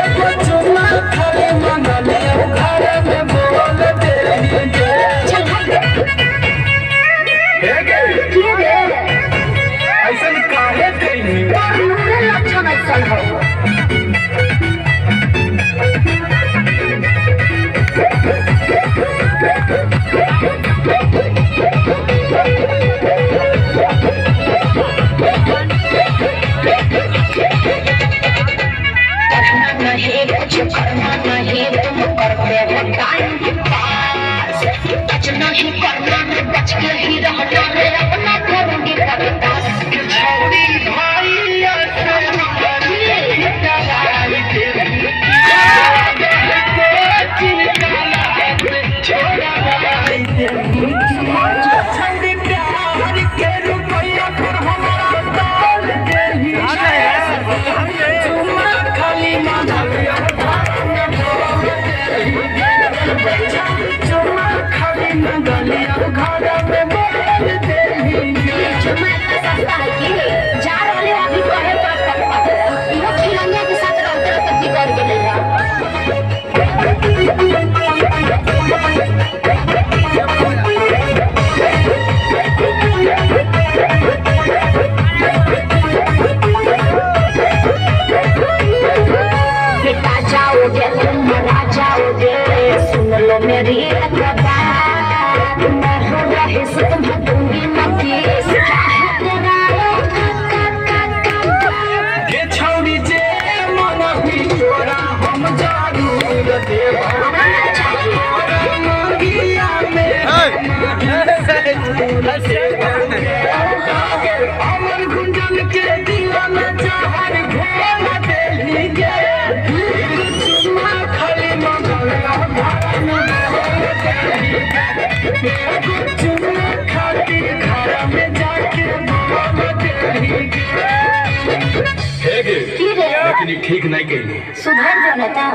एगो चुम्मा खाली मंगले घर में बोल देंगे। ऐसा काहे कहीं लक्षण ऐसा हो कुछ करना नहीं तुम करते हो टाइम पास टच नहीं करना है बच के ही रहना है अपना करूंगी बर्दाश्त छोड़ी भाई मेरी छौड़ी जे मन भी तोरा हम जरूर देव अमर गुंजन के दीवाना चाहर घेर देंगे चुम्मा खाली चुम्मा खाली घर में जाके लेकिन ठीक नहीं कही सुधर जाना था।